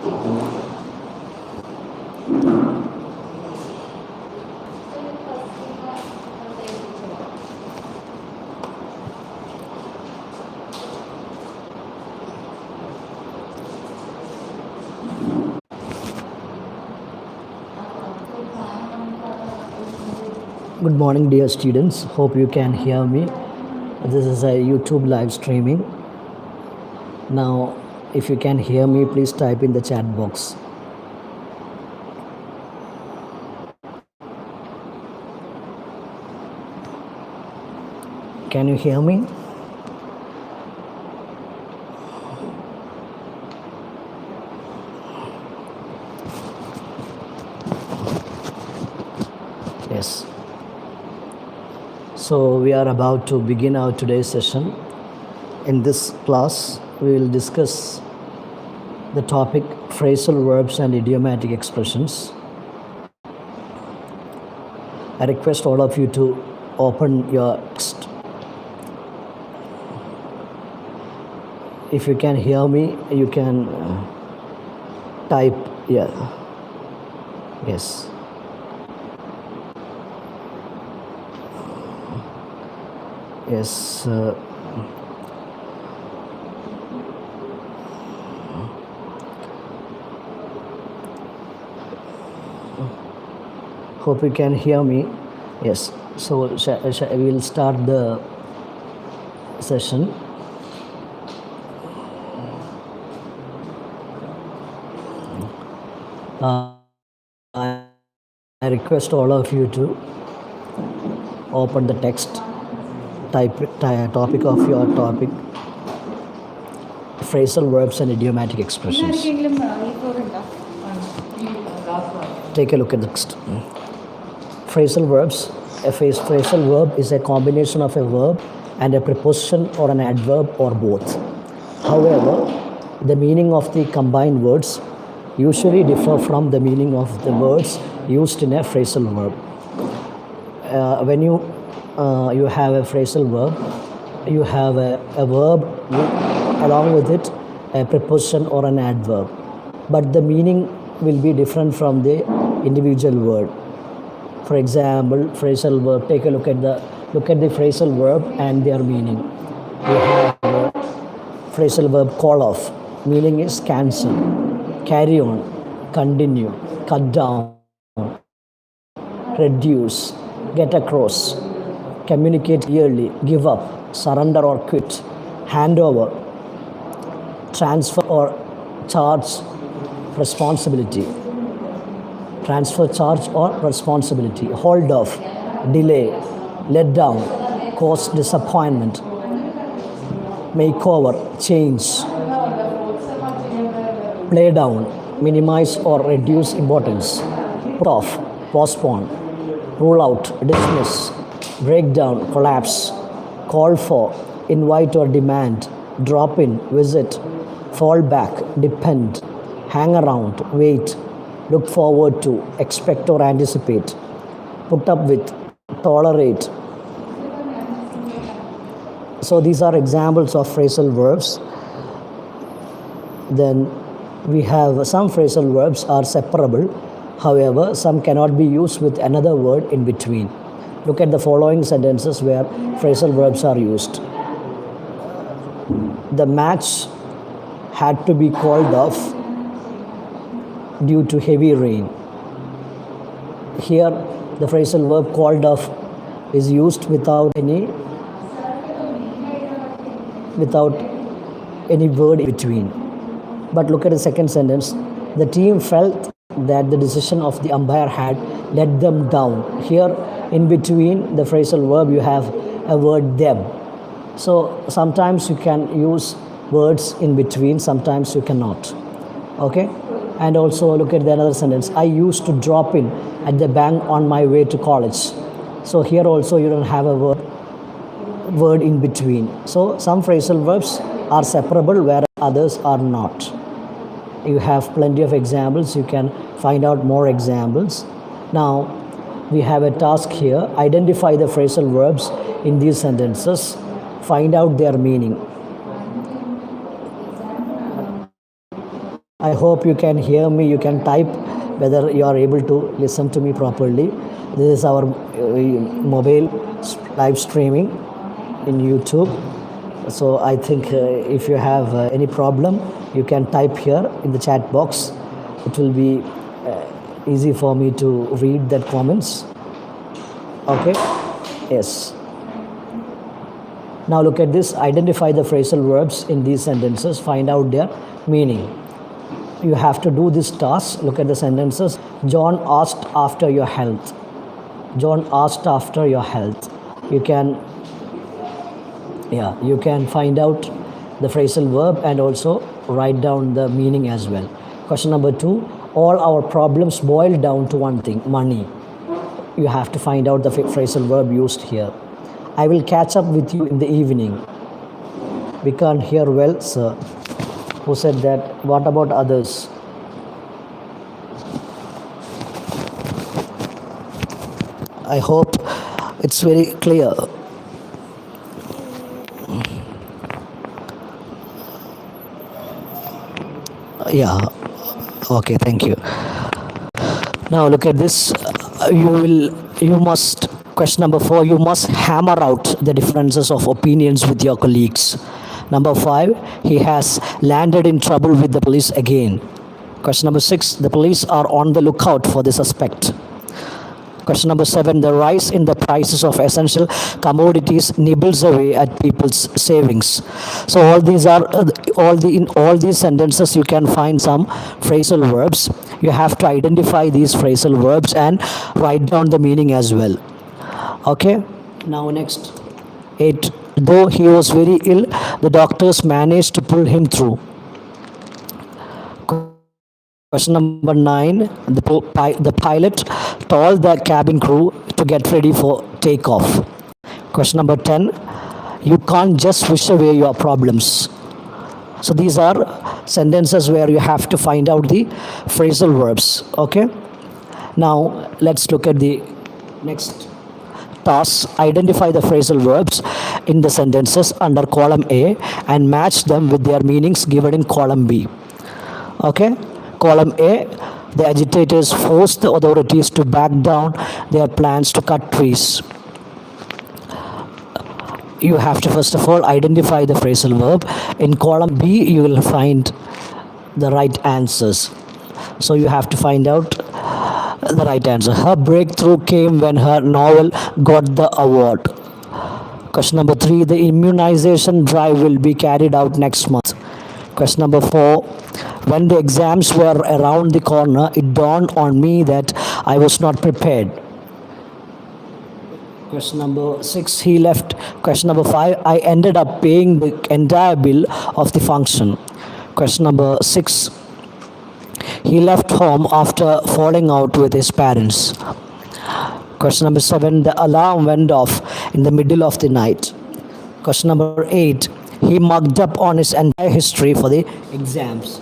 Good morning, dear students. Hope you can hear me. This is a YouTube live streaming. Now, if you can hear me, please type in the chat box. Can you hear me? Yes. So we are about to begin our today's session. In this class, we will discuss the topic phrasal verbs and idiomatic expressions. I request all of you to open your text. If you can hear me, you can type, yeah. Yes. Yes. Hope you can hear me. Yes. So we will start the session. I request all of you to open the text, type topic of your topic, phrasal verbs and idiomatic expressions. Take a look at the text. Phrasal verbs. A phrasal verb is a combination of a verb and a preposition or an adverb or both. However, the meaning of the combined words usually differ from the meaning of the words used in a phrasal verb. When you have a phrasal verb, you have a verb along with it a preposition or an adverb, but the meaning will be different from the individual word. For example, phrasal verb, take a look at the phrasal verb and their meaning. We have a phrasal verb call off, meaning is cancel, carry on, continue, cut down, reduce, get across, communicate clearly, give up, surrender or quit, hand over, transfer or charge responsibility, transfer charge or responsibility, hold off, delay, let down, cause disappointment, makeover, change, play down, minimize or reduce importance, put off, postpone, rule out, dismiss, break down, collapse, call for, invite or demand, drop in, visit, fall back, depend, hang around, wait, look forward to, expect or anticipate, put up with, tolerate. So these are examples of phrasal verbs. Then we have some phrasal verbs are separable. However, some cannot be used with another word in between. Look at the following sentences where phrasal verbs are used. The match had to be called off due to heavy rain. Here, the phrasal verb called off is used without any word in between. But look at the second sentence. The team felt that the decision of the umpire had let them down. Here, in between the phrasal verb, you have a word them. So sometimes you can use words in between, sometimes you cannot. Okay? And also look at the another sentence. I used to drop in at the bank on my way to college. So here also you don't have a word in between. So some phrasal verbs are separable where others are not. You have plenty of examples. You can find out more examples. Now we have a task here. Identify the phrasal verbs in these sentences. Find out their meaning. I hope you can hear me. You can type whether you are able to listen to me properly. This is our mobile live streaming in YouTube. So I think if you have any problem, you can type here in the chat box. It will be easy for me to read that comments. Okay? Yes. Now look at this. Identify the phrasal verbs in these sentences. Find out their meaning. You have to do this task. Look at the sentences. John asked after your health. John asked after your health. You can find out the phrasal verb and also write down the meaning as well. Question number 2. All our problems boil down to one thing, money. You have to find out the phrasal verb used here. I will catch up with you in the evening. We can't hear well, sir. Who said that? What about others? I hope it's very clear. Yeah. Okay, thank you. Now look at this. Question number 4, you must hammer out the differences of opinions with your colleagues. Number 5, he has landed in trouble with the police again. Question number 6, the police are on the lookout for the suspect. Question number 7, the rise in the prices of essential commodities nibbles away at people's savings. So in all these sentences you can find some phrasal verbs. You have to identify these phrasal verbs and write down the meaning as well. Okay, now next 8. Though he was very ill, the doctors managed to pull him through. Question number 9. The pilot told the cabin crew to get ready for takeoff. Question number 10. You can't just wish away your problems. So these are sentences where you have to find out the phrasal verbs. Okay. Now let's look at the next task. Identify the phrasal verbs in the sentences under column A and match them with their meanings given in column B. Okay. Column A, the agitators forced the authorities to back down their plans to cut trees. You have to first of all identify the phrasal verb. In column B, you will find the right answers. So you have to find out the right answer. Her breakthrough came when her novel got the award. Question number 3, the immunization drive will be carried out next month. Question number 4, when the exams were around the corner, it dawned on me that I was not prepared. Question number 6, he left. Question number 5, I ended up paying the entire bill of the function. Question number 6, he left home after falling out with his parents. Question number 7, the alarm went off in the middle of the night. Question number 8, he mugged up on his entire history for the exams.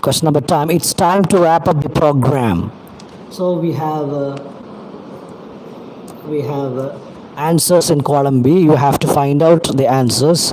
Question number 10, it's time to wrap up the program. So we have answers in column B. You have to find out the answers.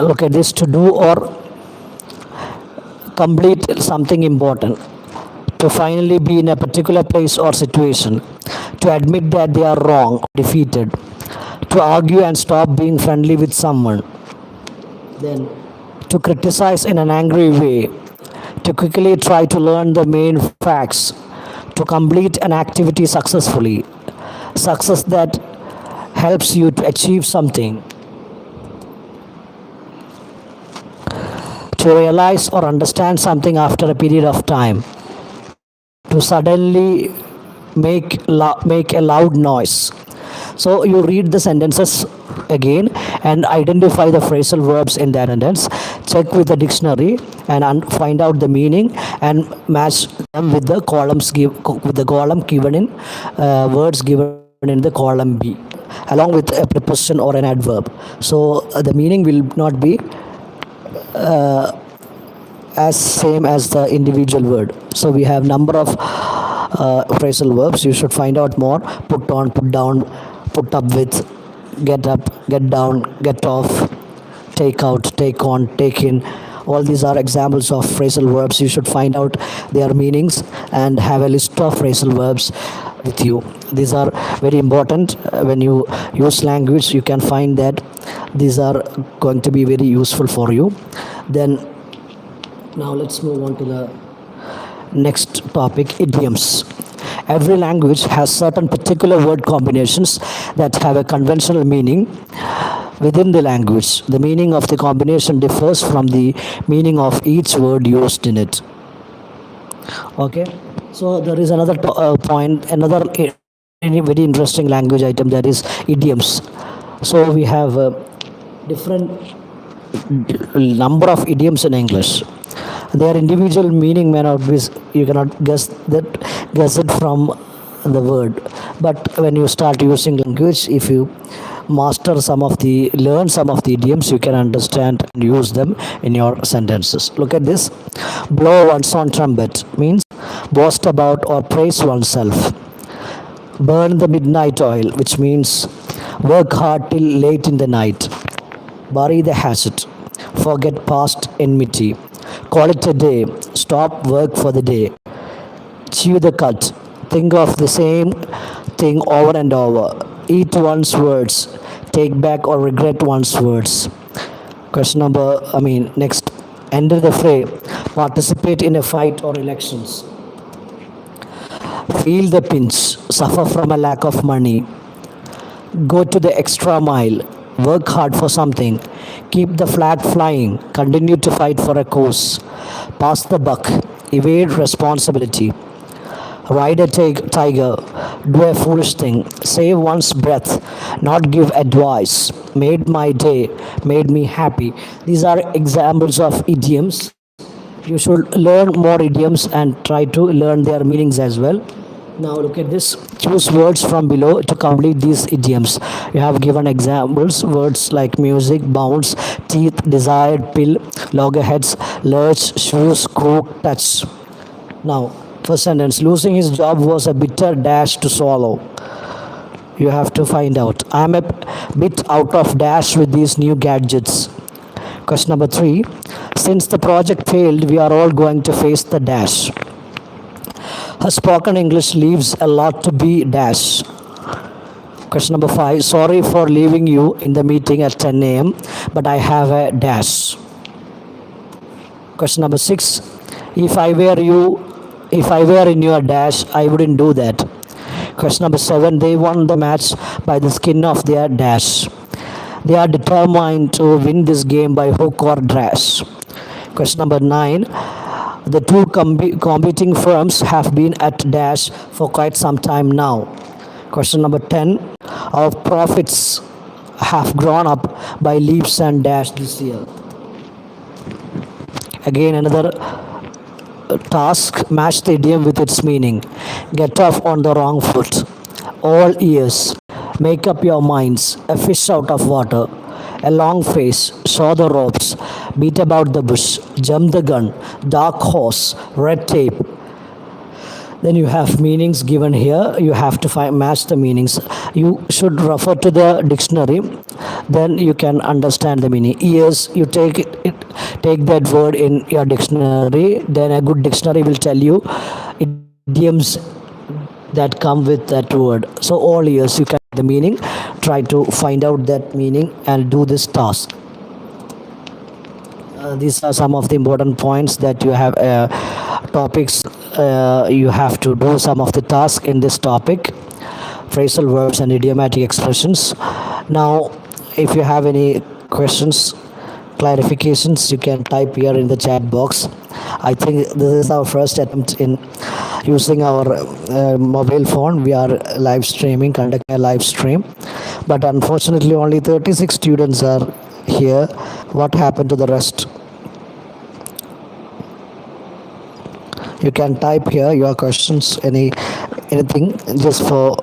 Look at this: to do or complete something important, to finally be in a particular place or situation, to admit that they are wrong or defeated, to argue and stop being friendly with someone, then to criticize in an angry way, to quickly try to learn the main facts, to complete an activity successfully, success that helps you to achieve something, to realize or understand something after a period of time, to suddenly make a loud noise. So you read the sentences again and identify the phrasal verbs in that sentence. Check with the dictionary and find out the meaning and match them with the column given in words given in the column B, along with a preposition or an adverb. So the meaning will not be as same as the individual word. So we have number of phrasal verbs. You should find out more. Put on, put down, put up with, get up, get down, get off, take out, take on, take in. All these are examples of phrasal verbs. You should find out their meanings and have a list of phrasal verbs with you. These are very important. When you use language, you can find that these are going to be very useful for you. Then now let's move on to the next topic, idioms. Every language has certain particular word combinations that have a conventional meaning within the language. The meaning of the combination differs from the meaning of each word used in it. Okay, so there is another point, another very interesting language item, that is idioms. So we have different number of idioms in English. Their individual meaning may not be, you cannot guess it from the word. But when you start using language, if you learn some of the idioms, you can understand and use them in your sentences. Look at this. Blow one's own trumpet means boast about or praise oneself. Burn the midnight oil, which means work hard till late in the night. Bury the hatchet, forget past enmity. Call it a day, stop work for the day. Chew the cud, think of the same thing over and over. Eat one's words, take back or regret one's words. Next, enter the fray, participate in a fight or elections. Feel the pinch, suffer from a lack of money. Go to the extra mile, work hard for something, keep the flag flying, continue to fight for a cause, pass the buck, evade responsibility, ride a tiger, do a foolish thing, save one's breath, not give advice, made my day, made me happy. These are examples of idioms. You should learn more idioms and try to learn their meanings as well. Now look at this. Choose words from below to complete these idioms. You have given examples. Words like music, bounce, teeth, desired, pill, loggerheads, lurch, shoes, crook, touch. Now, first sentence. Losing his job was a bitter dash to swallow. You have to find out. I am a bit out of dash with these new gadgets. Question number 3. Since the project failed, we are all going to face the dash. Her spoken English leaves a lot to be dash. Question number 5. Sorry for leaving you in the meeting at 10 a.m., but I have a dash. Question number 6. If I were in your dash, I wouldn't do that. Question number 7. They won the match by the skin of their dash. They are determined to win this game by hook or dash. Question number 9. The two competing firms have been at dash for quite some time now. Question number 10. Our profits have grown up by leaps and dash this year. Again, another task. Match the idiom with its meaning. Get off on the wrong foot. All ears. Make up your minds. A fish out of water. A long face, saw the ropes, beat about the bush, jump the gun, dark horse, red tape. Then you have meanings given here. You have to match the meanings. You should refer to the dictionary. Then you can understand the meaning. Ears, you take that word in your dictionary. Then a good dictionary will tell you idioms that come with that word. So all ears, you can the meaning. Try to find out that meaning and do this task. These are some of the important points that you have topics. You have to do some of the tasks in this topic, phrasal verbs and idiomatic expressions. Now, if you have any questions, clarifications, you can type here in the chat box. I think this is our first attempt in using our mobile phone. We are conducting a live stream, but unfortunately only 36 students are here. What happened to the rest? You can type here your questions, anything, just for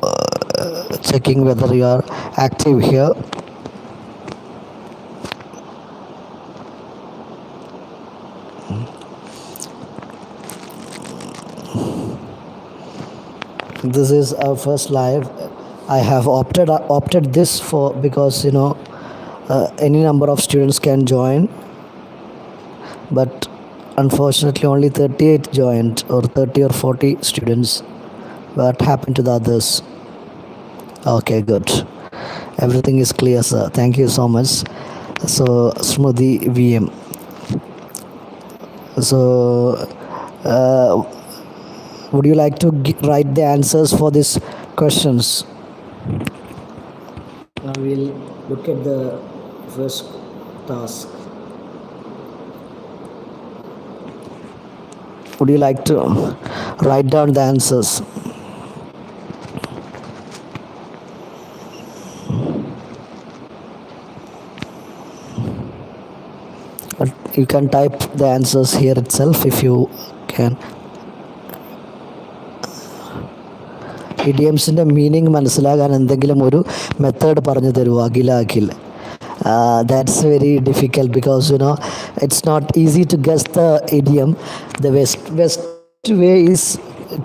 checking whether you are active here. This is our first live. I have opted this because any number of students can join. but unfortunately only 38 joined, or 30 or 40 students. What happened to the others? Okay, good. Everything is clear, sir. Thank you so much. So, Smoothie VM. So, uh, would you like to write the answers for these questions? Now we'll look at the first task. Would you like to write down the answers? You can type the answers here itself if you can. ഇഡിയംസിൻ്റെ meaning മനസ്സിലാകാൻ എന്തെങ്കിലും ഒരു method പറഞ്ഞു തരുമോ അഖില Akhil? That's very difficult because it's not easy to guess the idiom. The best way is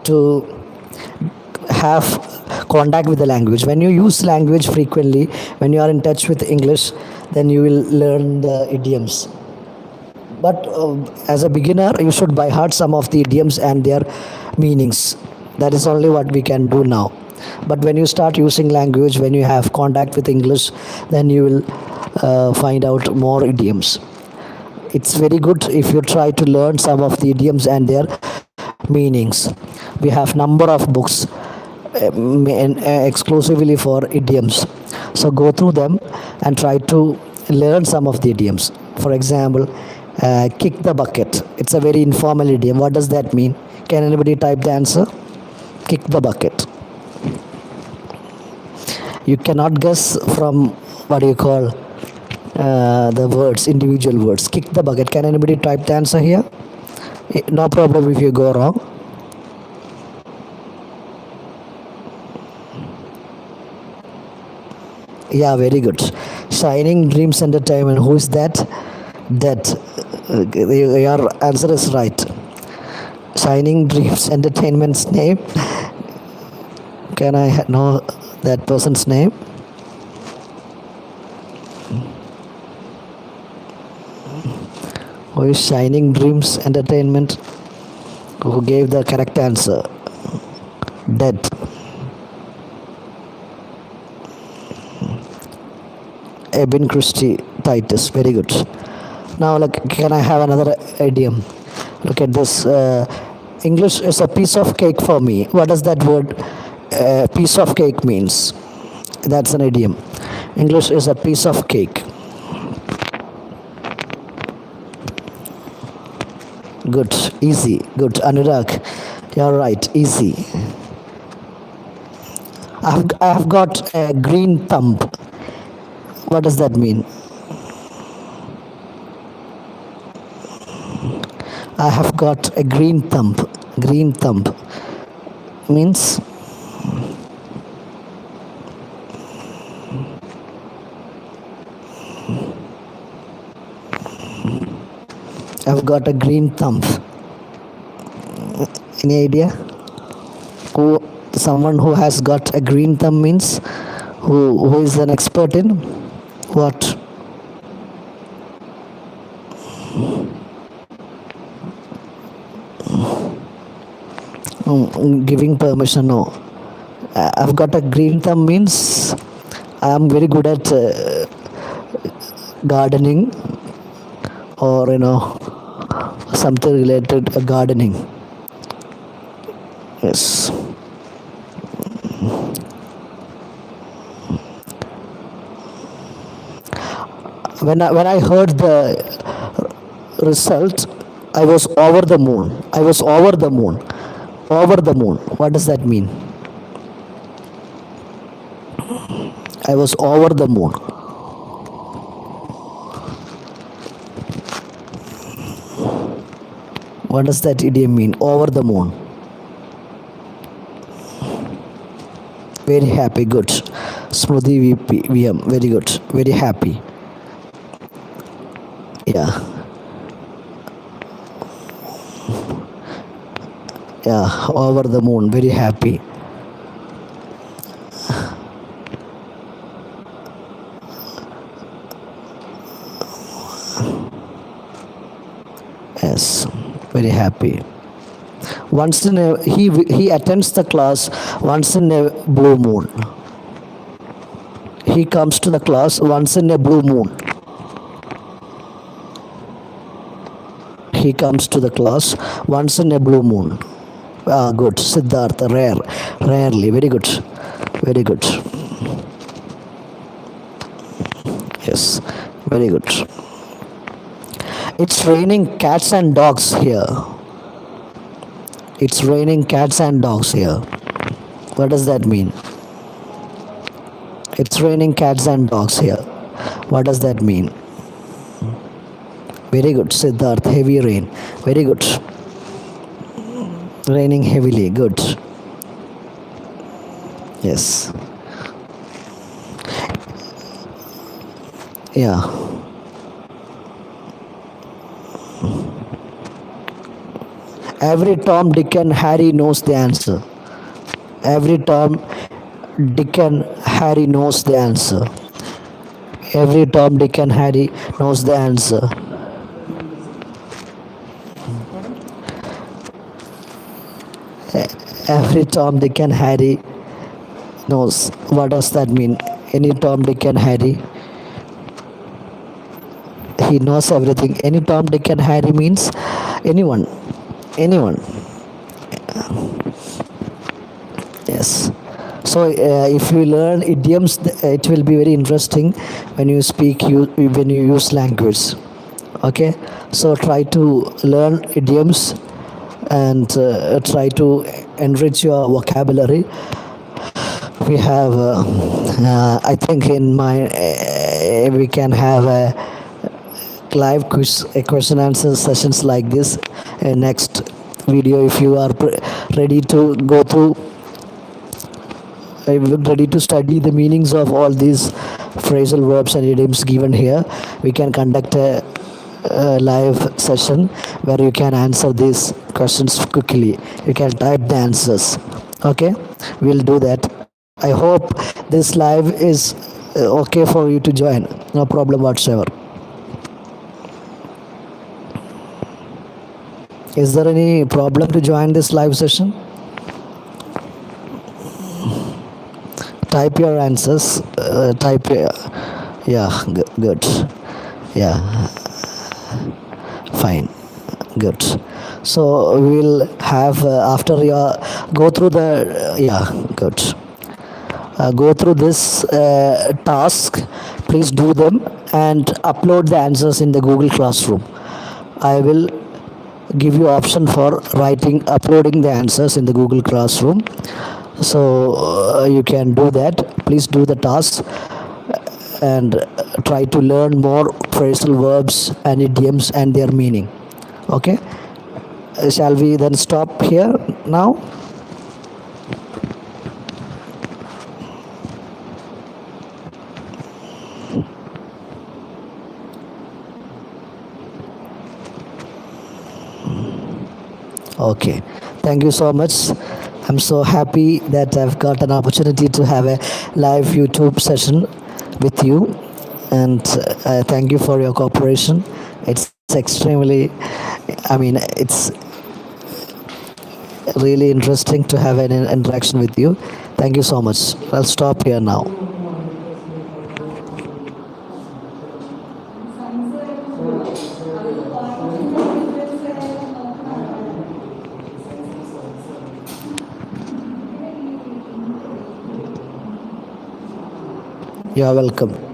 to have contact with the language. When you use language frequently, when you are in touch with English, then you will learn the idioms. But as a beginner, you should by heart some of the idioms and their meanings. That is only what we can do now. But when you start using language, when you have contact with English, then you will find out more idioms. It's very good if you try to learn some of the idioms and their meanings. We have number of books exclusively for idioms. So go through them and try to learn some of the idioms. For example, kick the bucket. It's a very informal idiom. What does that mean? Can anybody type the answer? Kick the bucket. You cannot guess from what do you call the words, individual words. Kick the bucket. Can anybody type the answer here? No problem if you go wrong. Yeah, very good. Shining Dreams Entertainment. Who is that? That. Your answer is right. Shining Dreams Entertainment's name. Can I know that person's name? Who is Shining Dreams Entertainment? Who gave the correct answer? Dead. Eben Christie Titus. Very good. Now, can I have another idiom? Look at this. English is a piece of cake for me. What does that word piece of cake means? That's an idiom. English is a piece of cake. Good. Easy. Good. Anurag, you're right. Easy. I have got a green thumb. What does that mean? I have got a green thumb. Green thumb means I've got a green thumb. Any idea? Someone who has got a green thumb means who is an expert in what? Giving permission. No. I've got a green thumb means I am very good at gardening, or something related to gardening. Yes. When I heard the result, I was over the moon. I was over the moon. Over the moon. What does that mean? I was over the moon. What does that idiom mean? Over the moon. Very happy. Good. Smoothie VM. Very good. Very happy. Yeah. Yeah, over the moon. Very happy. Very happy. Once in a he attends the class once in a blue moon. He comes to the class once in a blue moon. He comes to the class once in a blue moon. Ah, good. Siddhartha, rare. Rarely. Very good. Very good. Yes. Very good. It's raining cats and dogs here. It's raining cats and dogs here. What does that mean? It's raining cats and dogs here. What does that mean? Very good, Siddharth. Heavy rain. Very good. Raining heavily. Good. Yes. Yeah. Every Tom, Dick, and Harry knows the answer. Every Tom, Dick, and Harry knows the answer. Every Tom, Dick, and Harry knows the answer. Every Tom, Dick, and Harry knows. What does that mean? Any Tom, Dick, and Harry? He knows everything. Any Tom, Dick, and Harry means anyone. Anyone. Yes. So if you learn idioms, it will be very interesting when you speak, when you use language. Okay. So try to learn idioms and try to enrich your vocabulary. We have, I think, in my we can have a live quiz, a question answer sessions like this. Next video, if you are ready to go through. I'm ready to study the meanings of all these phrasal verbs and idioms given here. We can conduct a live session where you can answer these questions quickly. You can type the answers. Okay, we'll do that. I hope this live is okay for you to join. No problem whatsoever. Is there any problem to join this live session? Type your answers. Type. Yeah, good. Yeah, fine. Good. So we'll have after your go through the yeah, good. Go through this task. Please do them and upload the answers in the Google Classroom. I will give you option for uploading the answers in the Google Classroom. So you can do that. Please do the task and try to learn more phrasal verbs and idioms and their meaning. Okay. Shall we then stop here now? Okay. Thank you so much. I'm so happy that I've got an opportunity to have a live YouTube session with you, and thank you for your cooperation. It's extremely, it's really interesting to have an interaction with you. Thank you so much. I'll stop here now. You are welcome.